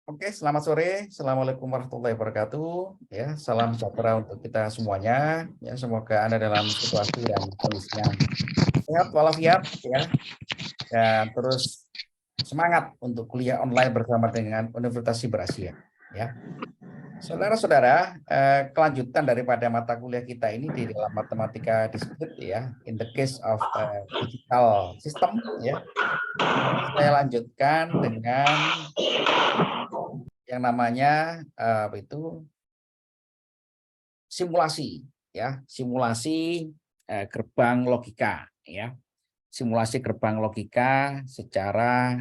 Oke, selamat sore. Assalamualaikum warahmatullahi wabarakatuh. Ya, salam sejahtera untuk kita semuanya. Ya, semoga Anda dalam situasi dan kondisi yang sehat walafiat, ya, dan terus semangat untuk kuliah online bersama dengan Universitas Siber Asia. Ya, saudara-saudara, kelanjutan daripada mata kuliah kita ini di dalam matematika diskrit, ya, in the case of digital system, ya. Saya lanjutkan dengan yang namanya apa itu simulasi, ya, simulasi gerbang logika, ya, simulasi gerbang logika secara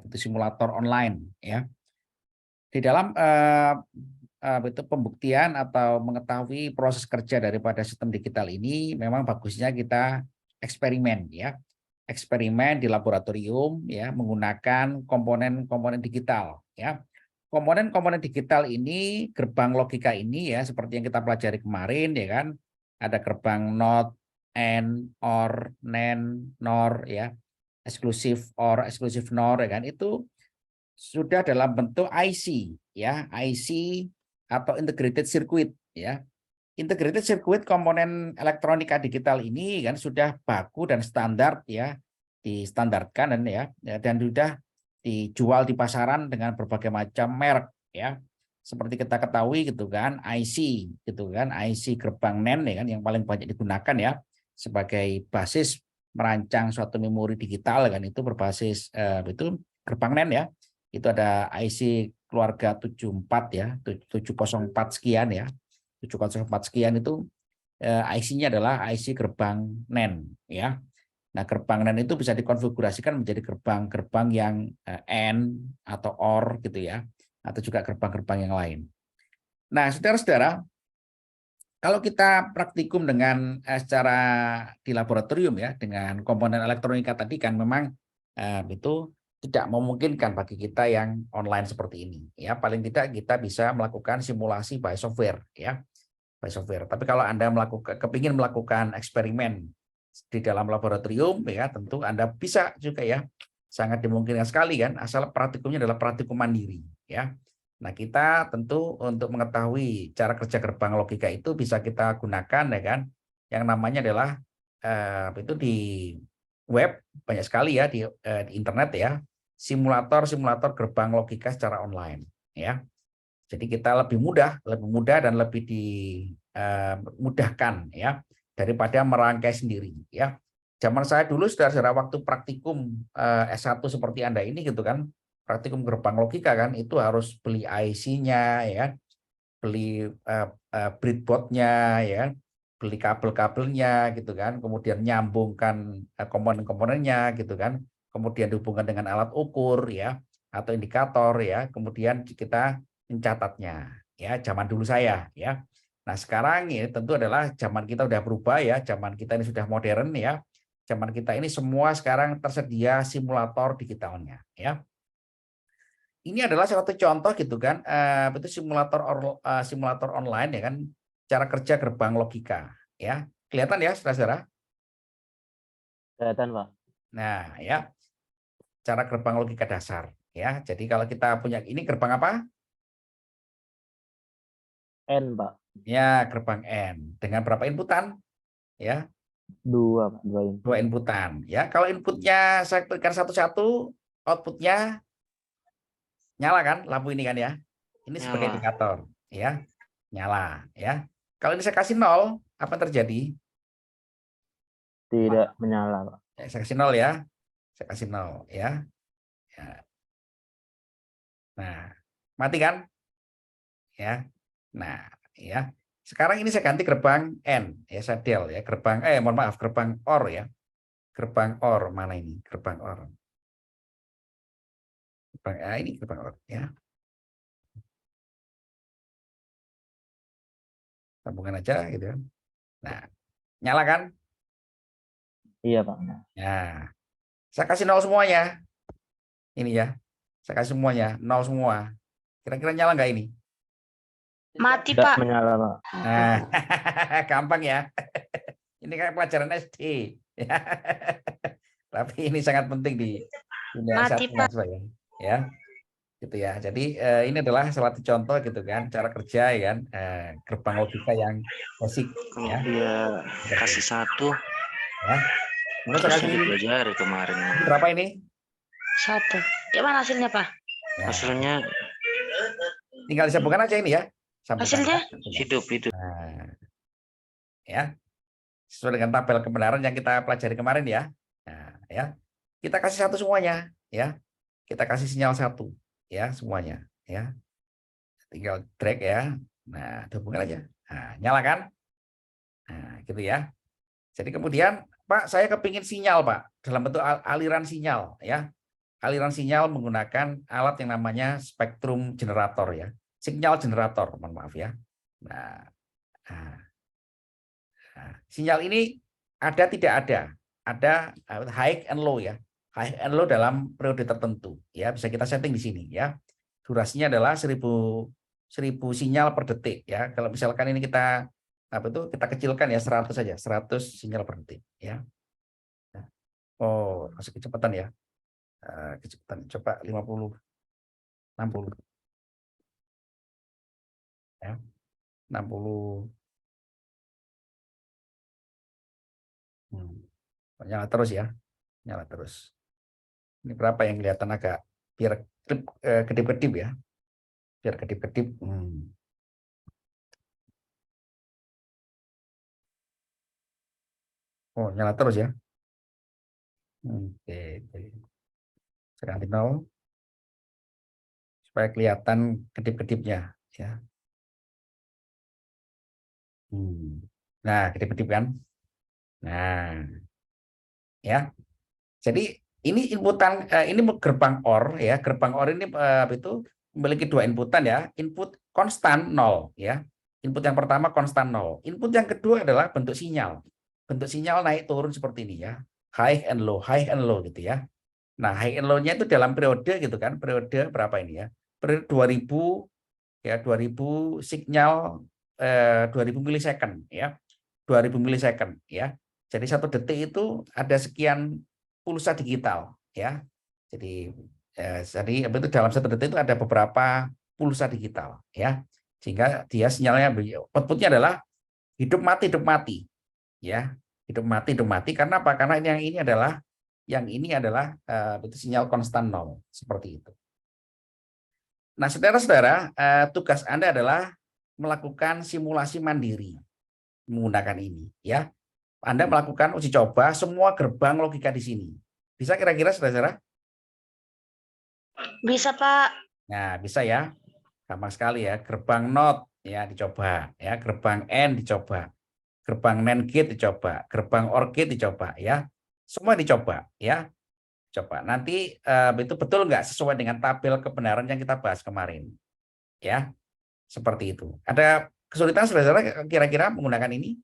itu simulator online, ya. Di dalam itu pembuktian atau mengetahui proses kerja daripada sistem digital ini memang bagusnya kita eksperimen, ya, eksperimen di laboratorium, ya, menggunakan komponen-komponen digital, ya. Komponen-komponen digital ini, gerbang logika ini, ya, seperti yang kita pelajari kemarin, ya kan, ada gerbang NOT, AND, OR, NAND, NOR, ya, eksklusif OR, eksklusif NOR, ya kan, itu sudah dalam bentuk IC, ya, IC atau integrated circuit, ya. Integrated circuit komponen elektronika digital ini kan sudah baku dan standar, ya, distandarkan dan dan sudah dijual di pasaran dengan berbagai macam merek, ya. Seperti kita ketahui gitu kan, IC gitu kan, IC gerbang NAND, ya kan, yang paling banyak digunakan, ya, sebagai basis merancang suatu memori digital kan, itu berbasis itu gerbang NAND, ya. Itu ada IC keluarga 74, ya, 704 sekian, ya. 704 sekian itu IC-nya adalah IC gerbang NAND, ya. Nah, gerbang NAND itu bisa dikonfigurasikan menjadi gerbang-gerbang yang AND atau OR gitu, ya, atau juga gerbang-gerbang yang lain. Nah, saudara-saudara, kalau kita praktikum dengan secara di laboratorium, ya, dengan komponen elektronika tadi kan memang itu tidak memungkinkan bagi kita yang online seperti ini, ya. Paling tidak kita bisa melakukan simulasi by software, ya, by software. Tapi kalau Anda kepingin melakukan eksperimen di dalam laboratorium, ya, tentu Anda bisa juga, ya, sangat dimungkinkan sekali kan, asal praktikumnya adalah praktikum mandiri, ya. Nah, kita tentu untuk mengetahui cara kerja gerbang logika itu bisa kita gunakan, ya kan, yang namanya adalah itu di web banyak sekali, ya, di internet, ya, simulator gerbang logika secara online, ya. Jadi kita lebih mudah dan lebih dimudahkan, ya, daripada merangkai sendiri, ya. Zaman saya dulu, saudara-saudara, waktu praktikum S1 seperti Anda ini gitu kan, praktikum gerbang logika kan, itu harus beli IC-nya, ya, beli breadboard-nya, ya, beli kabel-kabelnya gitu kan, kemudian nyambungkan komponen-komponennya gitu kan, kemudian dihubungkan dengan alat ukur, ya, atau indikator, ya, kemudian kita mencatatnya, ya, zaman dulu saya, ya. Nah, sekarang ini tentu adalah zaman kita udah berubah, ya, zaman kita ini sudah modern, ya. Zaman kita ini semua sekarang tersedia simulator digitalnya, ya. Ini adalah suatu contoh gitu kan, itu simulator online, ya kan, cara kerja gerbang logika, ya. Kelihatan, ya, saudara-saudara? Kelihatan, Pak. Nah, ya, cara gerbang logika dasar, ya. Jadi kalau kita punya ini gerbang apa? N, Pak. Ya, gerbang N dengan berapa inputan? Ya, 2, Pak. 2 input. 2 inputan. Ya, kalau inputnya saya berikan satu-satu, outputnya nyala kan, lampu ini kan, ya. Ini sebagai Nyala. indikator, ya, nyala, ya. Kalau ini saya kasih 0, apa yang terjadi? Tidak menyala, Pak. Ya, saya kasih 0, ya. Saya kasih 0, ya. Ya. Nah, mati kan? Ya. Nah, ya. Sekarang ini saya ganti gerbang N, ya, saya del, ya, gerbang mohon maaf, gerbang OR, ya. Gerbang OR mana ini? Gerbang OR. Gerbang ini gerbang OR, ya. Sambungan aja gitu kan. Nah, nyala kan? Iya, Pak. Nah, saya kasih 0 semuanya. Ini, ya. Saya kasih semuanya 0 semua. Kira-kira nyala nggak ini? Mati, Tidak Pak. menyala, Pak. Nah, gampang, ya. Ini kayak pelajaran SD. Tapi ini sangat penting di dunia Mati, S1, Pak. mahasiswa, ya. Ya. gitu ya. Jadi ini adalah salah satu contoh gitu kan cara kerja ya kan, gerbang logika yang basic Kalau ya. dia kasih satu, Ya. Mungkin saya terus kasih dipelajari kemarin. berapa ini? Satu. Gimana hasilnya, Pak? Ya, Hasilnya tinggal disambungkan aja ini ya. Sambungkan. hasilnya Ya. hidup. Nah, ya. Sesuai dengan tabel kebenaran yang kita pelajari kemarin ya. Nah, ya. Kita kasih satu semuanya ya. Kita kasih sinyal satu ya semuanya ya. Tinggal drag ya. Nah, hubungkan aja. Nah, nyalakan. Nah, gitu ya. Jadi kemudian, Pak, saya kepingin sinyal, Pak, dalam bentuk aliran sinyal ya. Aliran sinyal menggunakan alat yang namanya spektrum generator ya. Sinyal generator, mohon maaf ya. Nah, nah, nah, sinyal ini ada tidak ada. Ada high and low ya. High and low dalam periode tertentu ya. Bisa kita setting di sini ya. Durasinya adalah 1000 sinyal per detik ya. Kalau misalkan ini kita kita kecilkan ya 100 saja, 100 sinyal per detik ya. Oh, masih kecepatan ya. Kecepatan coba 50 60 ya. 60 nyala terus ya. Nyala terus. Ini berapa yang kelihatan agak biar kedip-kedip ya. Biar kedip-kedip. Oh, nyala terus ya. Oke, sedang di 0 supaya kelihatan kedip-kedipnya ya. Nah, kedip-kedip kan. Nah, ya. Jadi ini inputan ini gerbang OR ya. Gerbang OR ini itu memiliki dua inputan ya. Input konstan 0 ya. Input yang pertama konstan 0. Input yang kedua adalah bentuk sinyal. Bentuk sinyal naik turun seperti ini ya. High and low gitu ya. Nah, high and low-nya itu dalam periode gitu kan. Periode berapa ini ya? Periode 2000 ya, 2000 sinyal 2000 milisecond ya. 2000 milisecond ya. Jadi satu detik itu ada sekian pulsa digital ya. Jadi itu dalam satu detik itu ada beberapa pulsa digital ya. Sehingga dia sinyalnya outputnya adalah hidup mati ya. Hidup mati karena apa? Karena yang ini adalah itu sinyal konstan 0 seperti itu. Nah, saudara-saudara, tugas Anda adalah melakukan simulasi mandiri menggunakan ini ya. Anda melakukan uji coba semua gerbang logika di sini. Bisa kira-kira saudara-saudara? Bisa, Pak. Nah, bisa ya. Gampang sekali ya. Gerbang NOT ya dicoba ya, gerbang N dicoba. Gerbang NAND gate dicoba, gerbang OR gate dicoba ya. Semua dicoba ya. Coba nanti itu betul nggak sesuai dengan tabel kebenaran yang kita bahas kemarin. Ya. Seperti itu. Ada kesulitan saudara-saudara kira-kira menggunakan ini?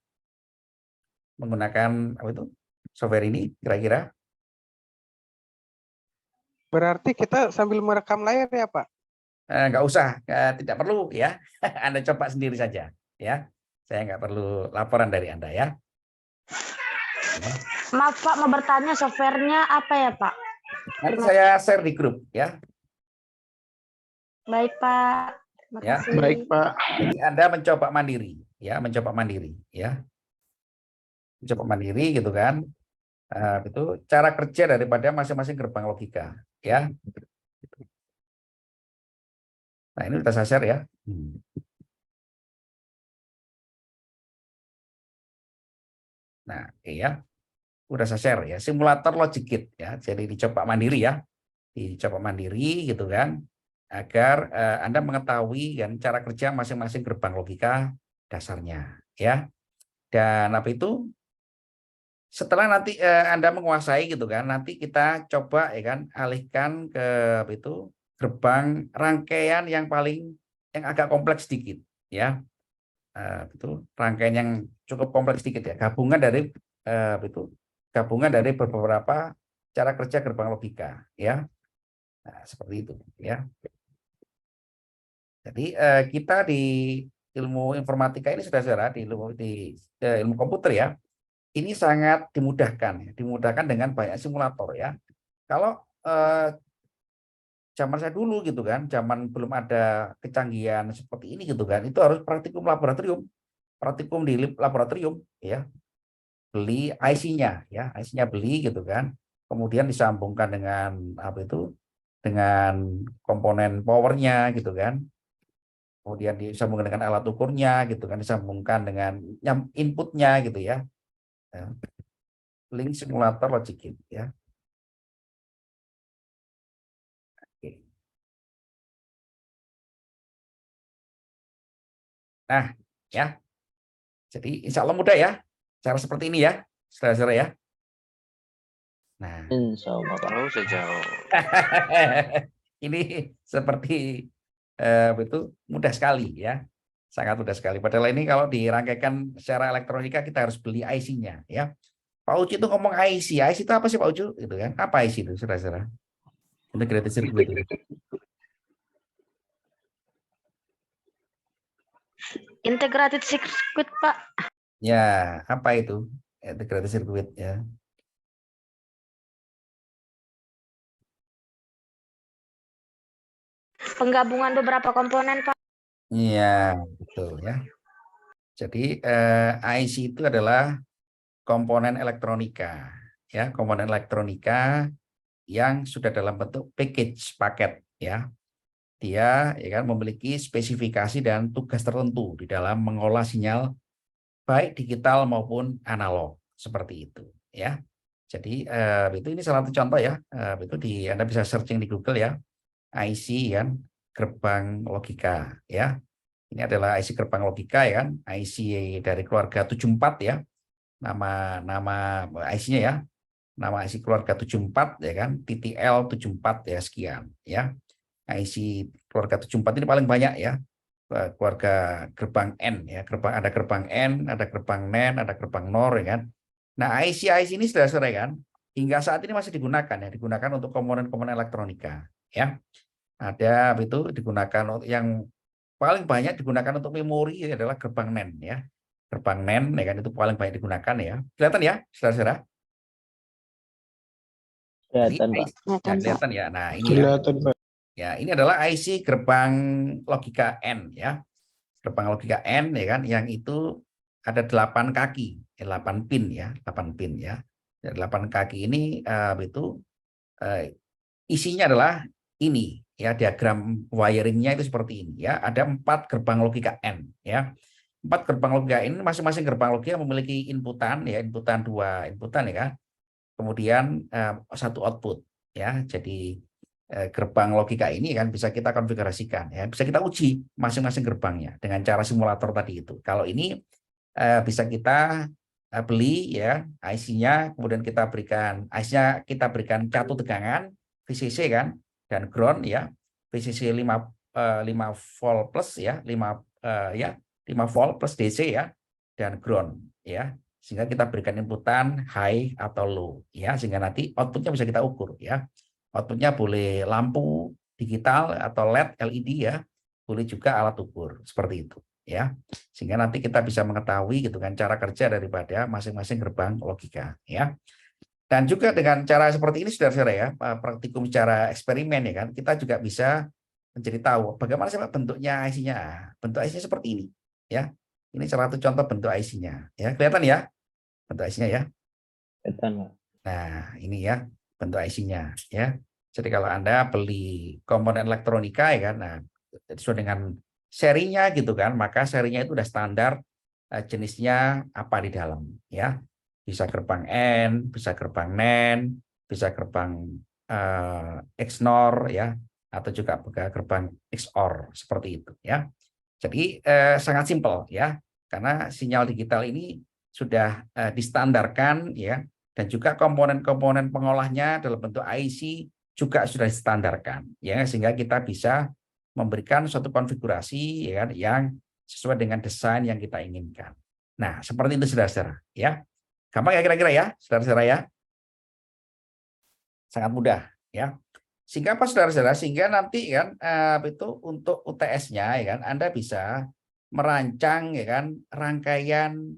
Menggunakan software ini kira-kira? Berarti kita sambil merekam layar ya, Pak? Nggak usah, tidak perlu ya. Anda coba sendiri saja ya. Saya nggak perlu laporan dari Anda ya. Maaf, Pak, mau bertanya softwarenya apa ya, Pak? Nanti saya share di grup ya. Baik, Pak. Terima Ya. kasih. Baik, Pak. Jadi Anda mencoba mandiri ya, mencoba mandiri ya. Mencoba mandiri gitu kan. Itu cara kerja daripada masing-masing gerbang logika ya. Nah, ini kita share ya. Nah, iya. Udah saya share ya, simulator logic gate ya. Jadi dicoba mandiri ya. Dicoba mandiri gitu kan. Agar Anda mengetahui kan cara kerja masing-masing gerbang logika dasarnya ya. Dan apa itu? Setelah nanti Anda menguasai gitu kan, nanti kita coba ya kan alihkan ke apa itu gerbang rangkaian yang agak kompleks sedikit ya. Itu rangkaian yang cukup kompleks sedikit ya. Gabungan dari beberapa cara kerja gerbang logika ya. Nah, seperti itu ya. Jadi kita di ilmu informatika ini saudara-saudara di ilmu komputer ya. Ini sangat dimudahkan dengan banyak simulator ya. Kalau zaman saya dulu gitu kan, zaman belum ada kecanggihan seperti ini gitu kan, itu harus praktikum laboratorium, praktikum di laboratorium ya, beli IC-nya ya, IC-nya beli gitu kan, kemudian disambungkan dengan apa itu, dengan komponen powernya gitu kan, kemudian disambungkan dengan alat ukurnya gitu kan, disambungkan dengan inputnya gitu ya. Link simulator logic gate ya. Oke. Nah, ya. Jadi insya Allah mudah ya. Cara seperti ini ya, saudara-saudara ya. Nah, Insya Allah, Pak. Jauh sejauh. ini seperti itu mudah sekali ya. Sangat mudah sekali. Padahal ini kalau dirangkaikan secara elektronika kita harus beli IC-nya ya. Pak Ucu itu ngomong IC. IC itu apa sih Pak Ucu? Gitu kan. Apa IC itu, saudara-saudara? Integrated circuit itu. Integrated circuit, Pak. Ya, apa itu? Integrated circuit ya. Penggabungan beberapa komponen, Pak. Iya, betul ya. Jadi IC itu adalah komponen elektronika ya, komponen elektronika yang sudah dalam bentuk package paket ya. Dia ya kan memiliki spesifikasi dan tugas tertentu di dalam mengolah sinyal baik digital maupun analog seperti itu ya. Jadi itu ini salah satu contoh ya. Itu Anda bisa searching di Google ya. IC kan gerbang logika ya. Ini adalah IC gerbang logika ya kan, IC dari keluarga 74 ya. Nama IC-nya ya. Nama IC keluarga 74 ya kan, TTL 74 ya sekian ya. IC keluarga 74 ini paling banyak ya. Keluarga gerbang N ya, ada gerbang N, ada gerbang NAND, ada gerbang NOR ya kan. Nah, IC ini saudara-saudara kan, hingga saat ini masih digunakan ya, digunakan untuk komponen-komponen elektronika ya. Ada itu digunakan yang paling banyak digunakan untuk memori adalah gerbang NAND ya. Gerbang NAND ya kan, itu paling banyak digunakan ya. Kelihatan ya, saudara-saudara? Kelihatan, Pak. Ya, kelihatan ya. Nah, ini ya. Kelihatan, Pak. Ya, ini adalah IC gerbang logika N ya. Gerbang logika N ya kan, yang itu ada 8 kaki, 8 pin ya, 8 pin ya. 8 kaki ini itu isinya adalah ini ya, diagram wiringnya itu seperti ini ya. Ada 4 gerbang logika N ya. 4 gerbang logika ini, masing-masing gerbang logika memiliki inputan ya, inputan 2 inputan ya kan. Kemudian 1 output ya. Jadi gerbang logika ini kan bisa kita konfigurasikan ya, bisa kita uji masing-masing gerbangnya dengan cara simulator tadi itu. Kalau ini bisa kita beli ya IC-nya, kemudian kita berikan IC-nya, kita berikan catu tegangan VCC kan, dan ground ya, VCC 5 volt plus ya, 5 volt plus DC ya, dan ground ya, sehingga kita berikan inputan high atau low ya, sehingga nanti outputnya bisa kita ukur ya. Outputnya boleh lampu digital atau LED, LED ya, boleh juga alat ukur seperti itu ya, sehingga nanti kita bisa mengetahui gitu kan cara kerja daripada masing-masing gerbang logika ya. Dan juga dengan cara seperti ini saudara-saudara ya, praktikum secara eksperimen ya kan, kita juga bisa menjadi tahu bagaimana sih bentuknya IC-nya. Bentuk IC-nya seperti ini ya. Ini salah satu contoh bentuk IC-nya ya, kelihatan ya bentuk IC-nya ya. Kelihatan, Pak. Nah, ini ya bentuk IC-nya ya. Jadi kalau Anda beli komponen elektronika ya kan, nah sesuai dengan serinya gitu kan, maka serinya itu udah standar jenisnya apa di dalam ya. Bisa gerbang N, bisa gerbang NAND, bisa gerbang XNOR ya, atau juga gerbang XOR seperti itu ya. Jadi sangat simpel ya, karena sinyal digital ini sudah distandarkan ya, dan juga komponen-komponen pengolahnya dalam bentuk IC juga sudah distandarkan ya, sehingga kita bisa memberikan suatu konfigurasi ya kan, yang sesuai dengan desain yang kita inginkan. Nah, seperti itu saudara-saudara ya. Gampang ya kira-kira ya, saudara-saudara ya. Sangat mudah ya. Sehingga apa saudara-saudara? Sehingga nanti kan itu untuk UTS-nya ya kan, Anda bisa merancang ya kan rangkaian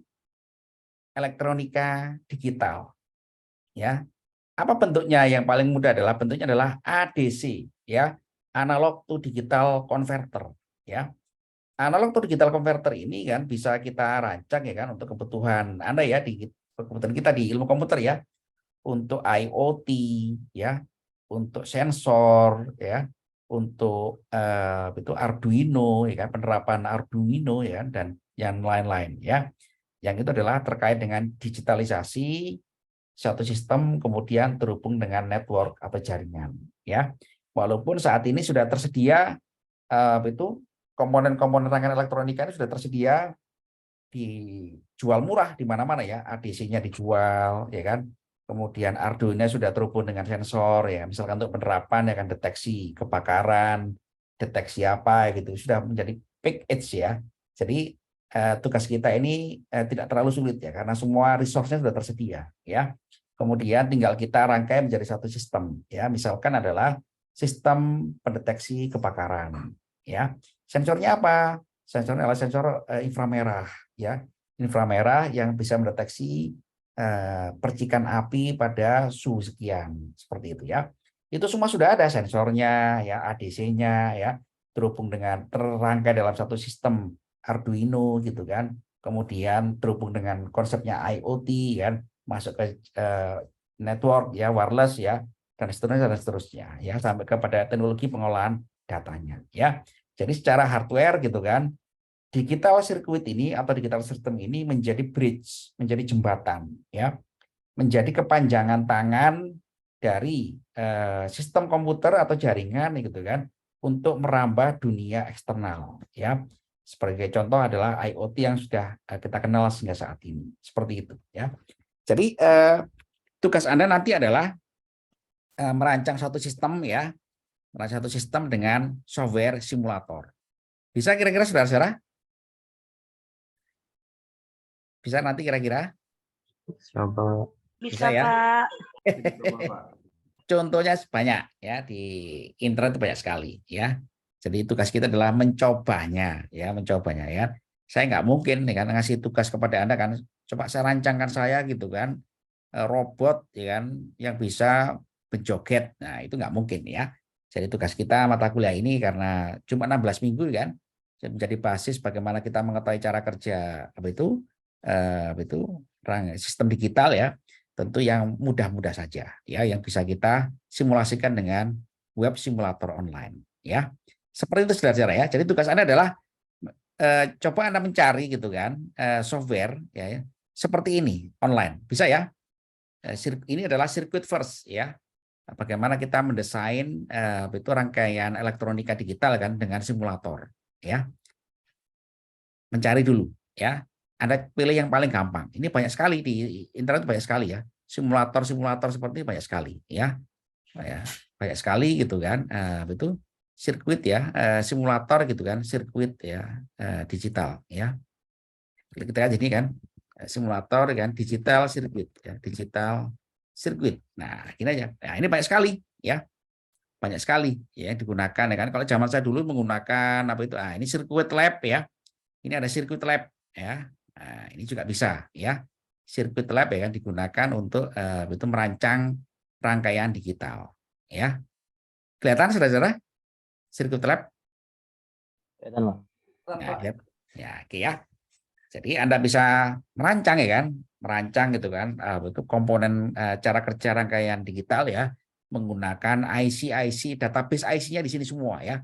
elektronika digital. Ya. Apa bentuknya? Yang paling mudah adalah bentuknya adalah ADC ya. analog to digital converter, ya. Analog to digital converter ini kan bisa kita rancang ya kan untuk kebutuhan Anda ya, di kebutuhan kita di ilmu komputer ya, untuk IoT ya, untuk sensor ya, untuk itu Arduino ya kan, penerapan Arduino ya, dan yang lain-lain ya. Yang itu adalah terkait dengan digitalisasi satu sistem kemudian terhubung dengan network atau jaringan ya. Walaupun saat ini sudah tersedia itu komponen-komponen rangkaian elektronika ini sudah tersedia dijual murah di mana-mana ya, ADC-nya dijual ya kan. Kemudian Arduino sudah terhubung dengan sensor ya, misalkan untuk penerapan ya kan, deteksi kebakaran, deteksi apa gitu, sudah menjadi package ya. Jadi tugas kita ini tidak terlalu sulit ya, karena semua resource-nya sudah tersedia ya. Kemudian tinggal kita rangkai menjadi satu sistem ya, misalkan adalah sistem pendeteksi kebakaran ya. Sensornya apa? Sensornya adalah sensor inframerah ya, inframerah yang bisa mendeteksi percikan api pada suhu sekian, seperti itu ya. Itu semua sudah ada sensornya ya, ADC-nya ya, terhubung dengan terrangkai dalam satu sistem Arduino gitu kan. Kemudian terhubung dengan konsepnya IoT kan, masuk ke network ya, wireless ya, dan seterusnya ya, sampai kepada teknologi pengolahan datanya ya. Jadi secara hardware gitu kan, digital circuit ini atau digital system ini menjadi bridge, menjadi jembatan ya, menjadi kepanjangan tangan dari sistem komputer atau jaringan gitu kan, untuk merambah dunia eksternal ya. Sebagai contoh adalah IoT yang sudah kita kenal hingga saat ini, seperti itu ya. Jadi tugas Anda nanti adalah merancang satu sistem ya, merancang satu sistem dengan software simulator. Bisa kira-kira saudara-saudara? Bisa nanti kira-kira? Coba. Bisa, ya? Pak. Contohnya banyak ya, di internet banyak sekali ya. Jadi tugas kita adalah mencobanya ya, mencobanya ya. Saya nggak mungkin nih kan ngasih tugas kepada Anda kan, coba saya rancangkan saya gitu kan, robot ya kan yang bisa berjoget. Nah, itu nggak mungkin ya. Jadi tugas kita mata kuliah ini karena cuma 16 minggu kan, menjadi basis bagaimana kita mengetahui cara kerja apa itu sistem digital ya. Tentu yang mudah-mudah saja ya, yang bisa kita simulasikan dengan web simulator online ya. Seperti itu saudara-saudara ya. Jadi tugas Anda adalah coba Anda mencari gitu kan software ya, seperti ini online. Bisa ya. Ini adalah circuit first ya. Bagaimana kita mendesain itu rangkaian elektronika digital kan dengan simulator ya. Mencari dulu ya. Anda pilih yang paling gampang. Ini banyak sekali di internet, banyak sekali ya. Simulator-simulator seperti ini banyak sekali ya. Banyak sekali gitu kan. Itu sirkuit ya, simulator gitu kan, sirkuit ya, digital ya. Kita lihat ini kan simulator kan, digital sirkuit ya, digital sirkuit. Nah, ini aja. Nah, ini banyak sekali ya. Banyak sekali ya digunakan ya kan. Kalau zaman saya dulu menggunakan apa itu? Ini sirkuit lab ya. Ini ada sirkuit lab ya. Nah, ini juga bisa ya. Sirkuit lab ya kan digunakan untuk itu merancang rangkaian digital ya. Kelihatan saudara-saudara? Sirkuit lab? Kelihatan, Pak. Nah, lihat. Ya, oke ya. Jadi Anda bisa merancang ya kan, merancang gitu kan, itu komponen cara kerja rangkaian digital ya, menggunakan IC database IC-nya di sini semua ya.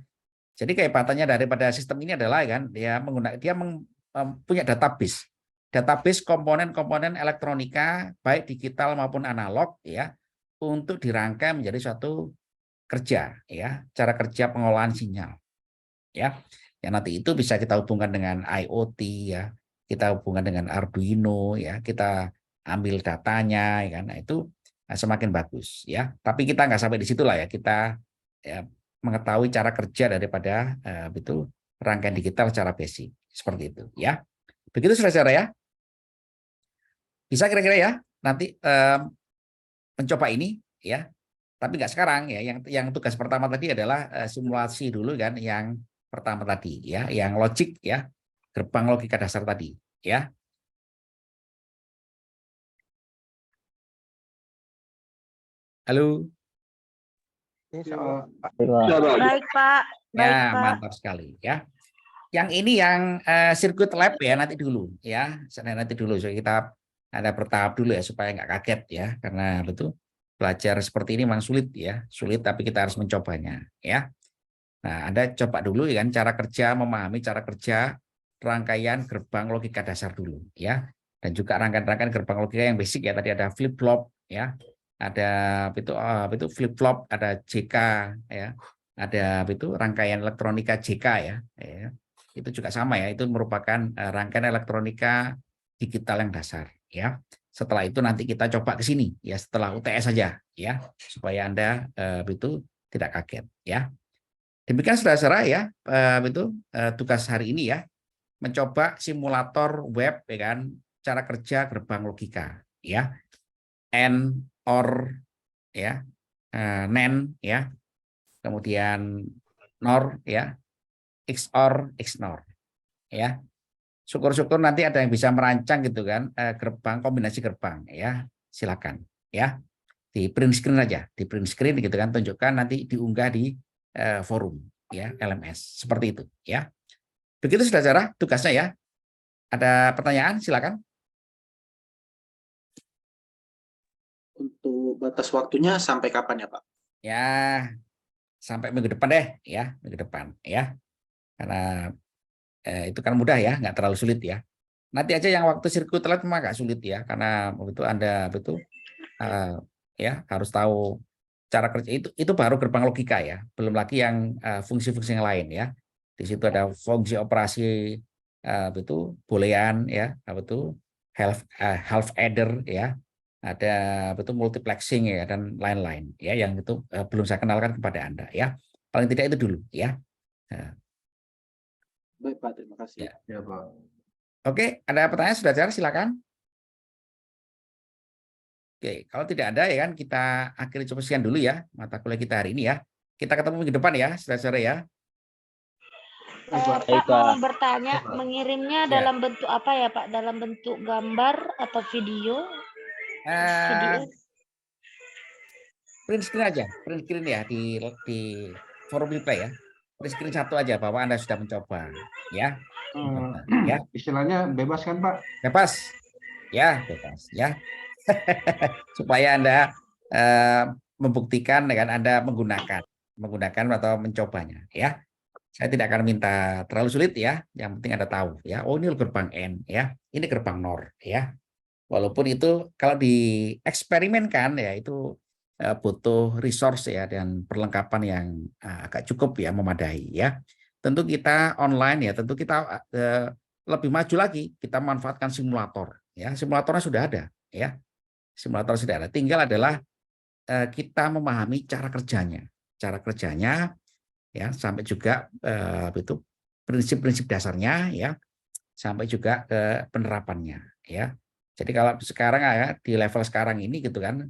Jadi kehebatannya daripada sistem ini adalah kan dia punya database komponen-komponen elektronika baik digital maupun analog ya, untuk dirangkai menjadi suatu kerja ya, cara kerja pengolahan sinyal ya. Yang nanti itu bisa kita hubungkan dengan IoT ya, kita hubungkan dengan Arduino ya, kita ambil datanya ya kan. Nah, itu semakin bagus ya. Tapi kita nggak sampai di situ lah ya, kita ya, mengetahui cara kerja daripada itu rangkaian digital secara basic seperti itu ya. Begitu saudara-saudara ya. Bisa kira-kira ya nanti mencoba ini ya. Tapi nggak sekarang ya. Yang tugas pertama tadi adalah simulasi dulu kan, yang pertama tadi ya, yang logik ya, gerbang logika dasar tadi ya. Halo. Insya Allah, Pak. Baik, Pak. Baik, Pak. Baik, Ya, Pak. mantap sekali ya. Yang ini yang sirkuit lab ya nanti dulu ya. Nanti dulu so, kita ada bertahap dulu ya supaya nggak kaget ya, karena betul belajar seperti ini memang sulit ya, sulit tapi kita harus mencobanya ya. Nah, Anda coba dulu ya kan cara kerja, memahami cara kerja rangkaian gerbang logika dasar dulu ya. Dan juga rangkaian-rangkaian gerbang logika yang basic ya, tadi ada flip flop ya. Ada itu flip flop, ada JK ya. Ada itu rangkaian elektronika JK ya. Itu juga sama ya, itu merupakan rangkaian elektronika digital yang dasar ya. Setelah itu nanti kita coba ke sini ya, setelah UTS saja ya, supaya Anda itu tidak kaget ya. Demikian saudara-saudara ya, tugas hari ini ya, mencoba simulator web ya kan, cara kerja gerbang logika ya, AND, OR ya, NAND ya, kemudian NOR ya, XOR, XNOR ya. Syukur-syukur nanti ada yang bisa merancang gitu kan, gerbang, kombinasi gerbang ya, silakan ya. Di print screen aja, di print screen gitu kan, tunjukkan nanti diunggah di forum ya, LMS seperti itu ya. Begitu saudara tugasnya ya. Ada pertanyaan silakan. Untuk batas waktunya sampai kapan ya Pak? Ya, sampai minggu depan deh ya, minggu depan ya. Karena itu kan mudah ya, nggak terlalu sulit ya. Nanti aja yang waktu sirkuit lab memang agak sulit ya, karena begitu Anda betul ya harus tahu cara kerja itu baru gerbang logika ya, belum lagi yang fungsi-fungsi yang lain ya. Di situ ada fungsi operasi itu boolean ya, betul half adder ya, ada betul multiplexing ya dan lain-lain ya, yang itu belum saya kenalkan kepada Anda ya. Paling tidak itu dulu ya. Baik Pak, terima kasih. Ya, Pak. Oke, ada pertanyaan saudara, silakan. Oke, kalau tidak ada ya kan kita akhiri cukup sekian dulu ya mata kuliah kita hari ini ya. Kita ketemu minggu depan ya, saudara-saudara ya. Pak mau bertanya, mengirimnya Ya. dalam bentuk apa ya Pak? Dalam bentuk gambar atau video? Print screen aja, print screen ya di forum replay ya. Print screen satu aja bahwa Anda sudah mencoba ya. Ya. Istilahnya bebas kan Pak? Bebas. Ya, bebas ya. Supaya Anda membuktikan dengan Anda menggunakan atau mencobanya ya. Saya tidak akan minta terlalu sulit ya. Yang penting Anda tahu ya. Oh, ini gerbang N ya. Ini gerbang NOR ya. Walaupun itu kalau dieksperimenkan ya itu butuh resource ya dan perlengkapan yang agak cukup ya, memadai ya. Tentu kita online ya, tentu kita lebih maju lagi, kita manfaatkan simulator ya. Simulatornya sudah ada ya. Simulator sudah ada. Tinggal adalah kita memahami cara kerjanya ya, sampai juga itu prinsip-prinsip dasarnya ya, sampai juga ke penerapannya ya. Jadi kalau sekarang ya di level sekarang ini gitu kan,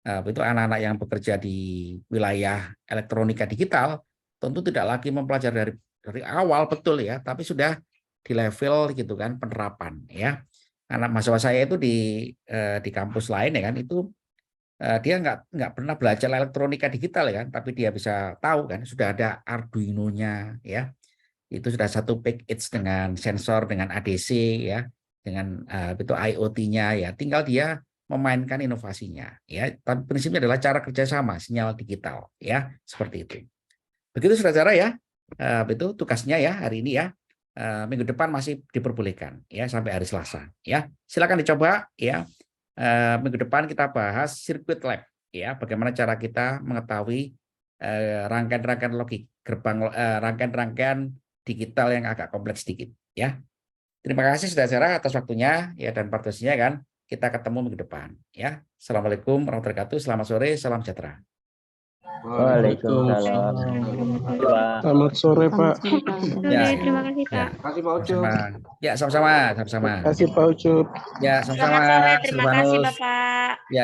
itu anak-anak yang bekerja di wilayah elektronika digital tentu tidak lagi mempelajari dari awal betul ya, tapi sudah di level gitu kan penerapan ya. Anak mahasiswa saya itu di kampus lain ya kan, itu dia nggak pernah belajar elektronika digital ya kan, tapi dia bisa tahu kan sudah ada Arduino-nya ya. Itu sudah satu package dengan sensor, dengan ADC ya, dengan itu IoT-nya ya. Tinggal dia memainkan inovasinya ya. Tapi prinsipnya adalah cara kerjasama sinyal digital ya, seperti itu. Begitu saudara ya. Itu tugasnya ya hari ini ya. Minggu depan masih diperbolehkan ya sampai hari Selasa ya. Silakan dicoba ya. Minggu depan kita bahas sirkuit lab ya, bagaimana cara kita mengetahui rangkaian-rangkaian logik gerbang rangkaian-rangkaian digital yang agak kompleks sedikit ya. Terima kasih saudara atas waktunya ya dan partisipasinya kan. Kita ketemu minggu depan ya. Assalamualaikum warahmatullahi wabarakatuh. Selamat sore, salam sejahtera. Waalaikumsalam. Pak. Selamat sore, Pak. Ya, Terima kasih ya. Pak. Kasih Pak Ucup. Ya, sama-sama. Terima kasih, Pak Ucup. Ya, sama-sama. Selamat sore, terima kasih Silvanus. Bapak. Ya.